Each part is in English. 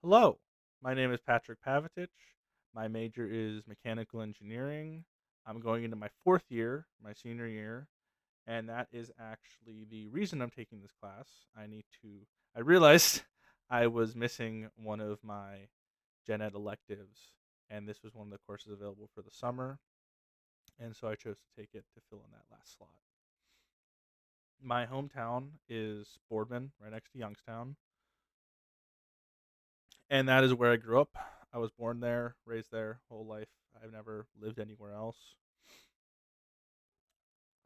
Hello, my name is Patrick Pavitich. My major is mechanical engineering. I'm going into my fourth year, my senior year, and that is actually the reason I'm taking this class. I realized I was missing one of my gen ed electives, and this was one of the courses available for the summer, and so I chose to take it to fill in that last slot. My hometown is Boardman, right next to Youngstown, and that is where I grew up. I was born there, raised there, whole life. I've never lived anywhere else.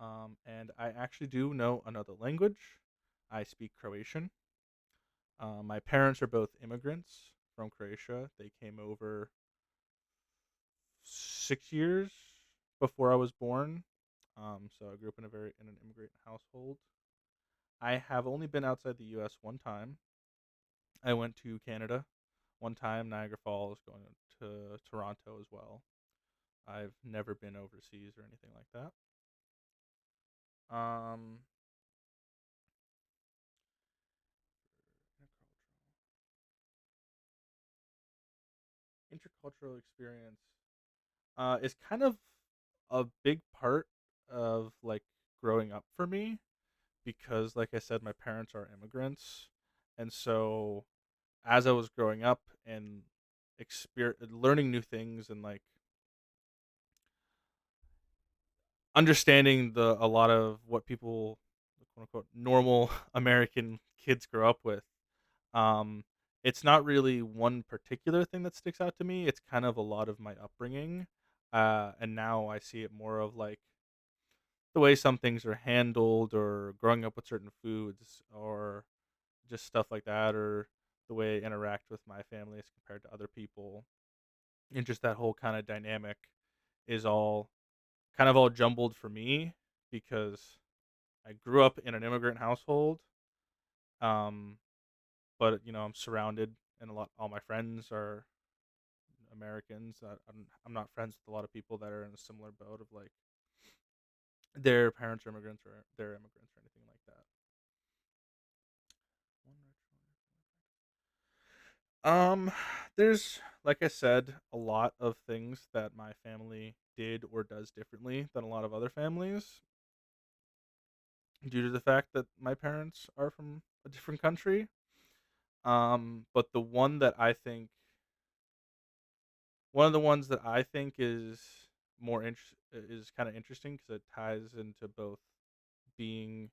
And I actually do know another language. I speak Croatian. My parents are both immigrants from Croatia. They came over 6 years before I was born. So I grew up in an immigrant household. I have only been outside the U.S. one time. I went to Canada one time, Niagara Falls, going to Toronto as well. I've never been overseas or anything like that. Um, intercultural experience is kind of a big part of like growing up for me because, like I said, my parents are immigrants, and so as I was growing up and learning new things and like understanding the a lot of what people quote unquote normal American kids grow up with. Um, it's not really one particular thing that sticks out to me. It's kind of a lot of my upbringing, and now I see it more of like the way some things are handled, or growing up with certain foods, or just stuff like that, or the way I interact with my family as compared to other people, and just that whole kind of dynamic is all jumbled for me because I grew up in an immigrant household. Um, but I'm surrounded, and all my friends are Americans. I'm not friends with a lot of people that are in a similar boat of like their parents are immigrants or they're immigrants or anything like that. Um, there's like I said, a lot of things that my family did or does differently than a lot of other families due to the fact that my parents are from a different country. But one of the ones that I think is kind of interesting because it ties into both being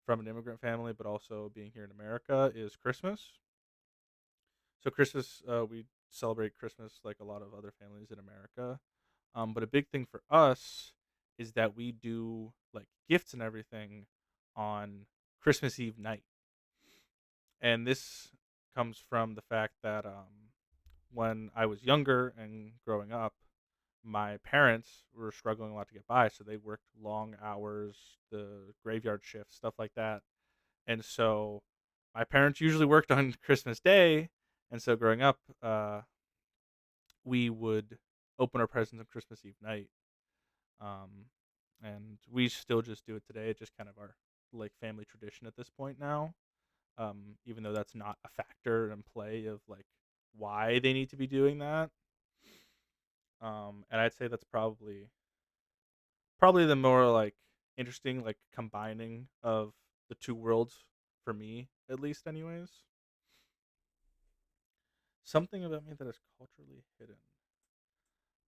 from an immigrant family but also being here in America is Christmas. So Christmas, we celebrate Christmas like a lot of other families in America. But a big thing for us is that we do like gifts and everything on Christmas Eve night, and this comes from the fact that when I was younger and growing up, my parents were struggling a lot to get by, so they worked long hours, the graveyard shifts, stuff like that. And so my parents usually worked on Christmas Day, and so growing up, we would open our presents on Christmas Eve night. Um, and we still just do it today. It's just kind of our like family tradition at this point now. Even though that's not a factor in play of like why they need to be doing that. And I'd say that's probably the more like interesting like combining of the two worlds for me, at least anyways. Something about me that is culturally hidden.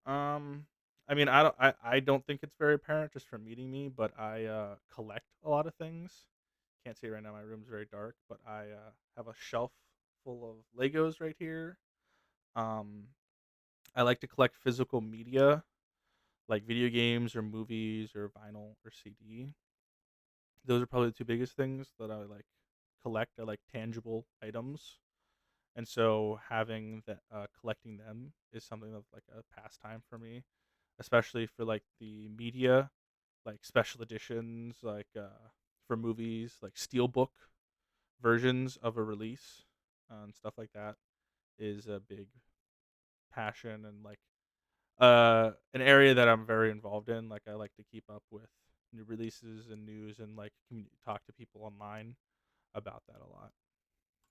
Um, I mean, I don't think it's very apparent just from meeting me, but I collect a lot of things. Can't see right now. My room's very dark, but I have a shelf full of Legos right here. Um, I like to collect physical media, like video games or movies or vinyl or CD. Those are probably the two biggest things that I like collect. I like tangible items, and so having that collecting them is something of like a pastime for me, especially for like the media, like special editions, like for movies, like steelbook versions of a release and stuff like that is a big passion and like an area that I'm very involved in. Like I like to keep up with new releases and news and like talk to people online about that a lot.